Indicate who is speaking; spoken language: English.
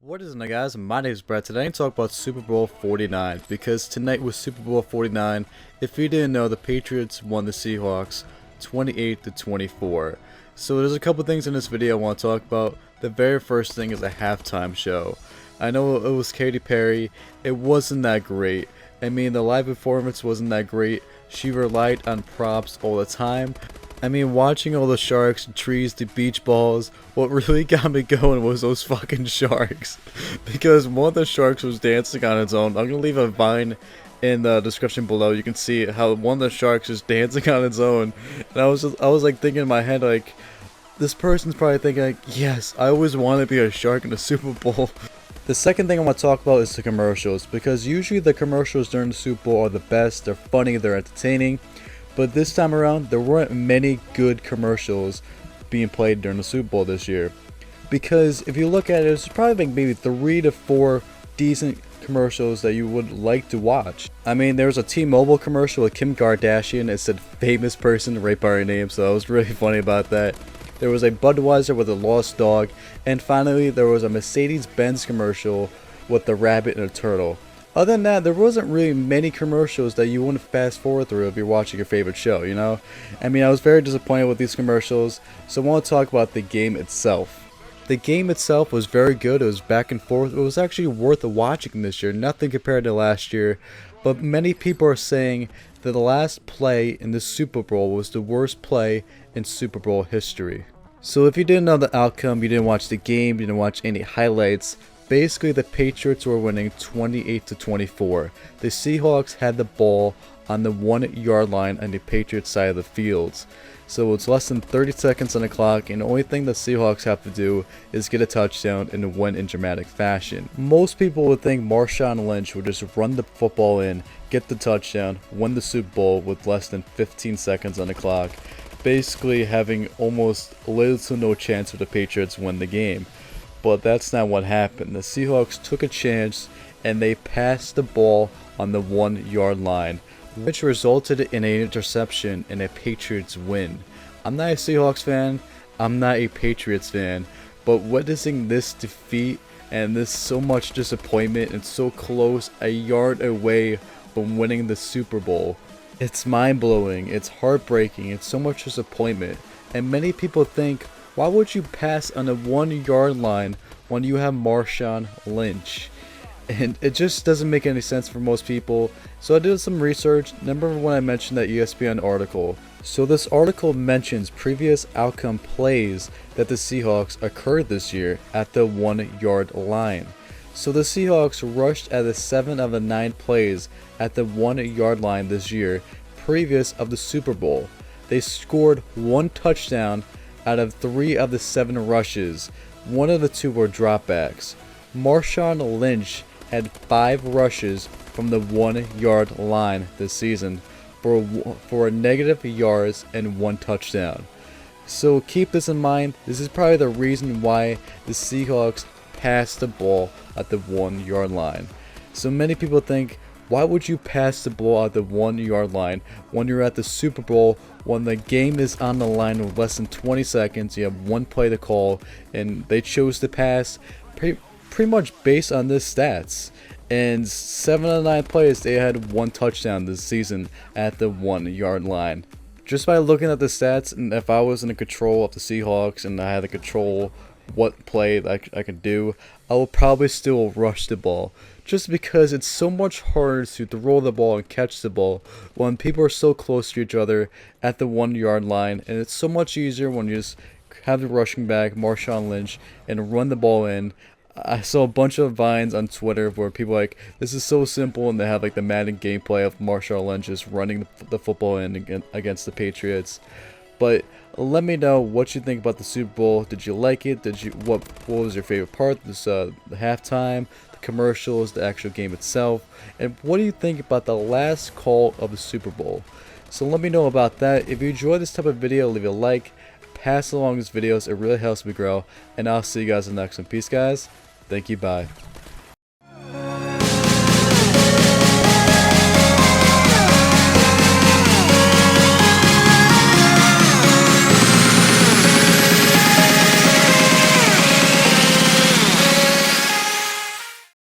Speaker 1: What is it, guys? My name is Brett. Today I'm talk about Super Bowl 49 because tonight was Super Bowl 49. If you didn't know, the Patriots won the Seahawks 28-24. So there's a couple things in this video I want to talk about. The very first thing is a halftime show. I know it was Katy Perry. It wasn't that great. I mean, the live performance wasn't that great. She relied on props all the time. I mean, watching all the sharks, the trees, the beach balls, what really got me going was those fucking sharks. Because one of the sharks was dancing on its own. I'm gonna leave a vine in the description below. You can see how one of the sharks is dancing on its own. And I was like thinking in my head, like, this person's probably thinking like, yes, I always want to be a shark in the Super Bowl. The second thing I want to talk about is the commercials, because usually the commercials during the Super Bowl are the best. They're funny, they're entertaining. But this time around, there weren't many good commercials being played during the Super Bowl this year. Because if you look at it, there's probably like maybe 3 to 4 decent commercials that you would like to watch. I mean, there was a T-Mobile commercial with Kim Kardashian. It said famous person right by her name, so I was really funny about that. There was a Budweiser with a lost dog. And finally, there was a Mercedes-Benz commercial with the rabbit and a turtle. Other than that, there wasn't really many commercials that you wouldn't fast forward through if you're watching your favorite show, you know? I mean, I was very disappointed with these commercials, so I want to talk about the game itself. The game itself was very good. It was back and forth. It was actually worth watching this year, nothing compared to last year. But many people are saying that the last play in the Super Bowl was the worst play in Super Bowl history. So if you didn't know the outcome, you didn't watch the game, you didn't watch any highlights, basically, the Patriots were winning 28-24. The Seahawks had the ball on the 1-yard line on the Patriots side of the field. So it's less than 30 seconds on the clock, and the only thing the Seahawks have to do is get a touchdown and win in dramatic fashion. Most people would think Marshawn Lynch would just run the football in, get the touchdown, win the Super Bowl with less than 15 seconds on the clock, basically having almost little to no chance for the Patriots win the game. But that's not what happened. The Seahawks took a chance and they passed the ball on the 1-yard line, which resulted in an interception and a Patriots win. I'm not a Seahawks fan, I'm not a Patriots fan, but witnessing this defeat and this so much disappointment and so close, a yard away from winning the Super Bowl, it's mind-blowing, it's heartbreaking, it's so much disappointment. And many people think, why would you pass on a 1-yard line when you have Marshawn Lynch? And it just doesn't make any sense for most people. So I did some research. Remember when I mentioned that ESPN article? So this article mentions previous outcome plays that the Seahawks occurred this year at the 1-yard line. So the Seahawks rushed at the 7 of the 9 plays at the 1-yard line this year, previous of the Super Bowl. They scored 1 touchdown out of 3 of the 7 rushes. 1 of the 2 were dropbacks. Marshawn Lynch had 5 rushes from the 1-yard line this season for a negative yards and 1 touchdown. So keep this in mind. This is probably the reason why the Seahawks passed the ball at the 1-yard line. So many people think, why would you pass the ball at the 1-yard line when you're at the Super Bowl, when the game is on the line with less than 20 seconds, you have 1 play to call, and they chose to pass pretty much based on this stats. And 7 of the 9 plays, they had 1 touchdown this season at the 1-yard line. Just by looking at the stats, and if I was in control of the Seahawks and I had to control what play I could do, I will probably still rush the ball, just because it's so much harder to throw the ball and catch the ball when people are so close to each other at the 1-yard line, and it's so much easier when you just have the rushing back, Marshawn Lynch, and run the ball in. I saw a bunch of vines on Twitter where people are like, this is so simple, and they have like the Madden gameplay of Marshawn Lynch just running the football in against the Patriots. But let me know what you think about the Super Bowl. Did you like it? What was your favorite part? The halftime, the commercials, the actual game itself, and what do you think about the last call of the Super Bowl? So let me know about that. If you enjoy this type of video, leave a like, pass along these videos. It really helps me grow, and I'll see you guys in the next one. Peace, guys. Thank you. Bye.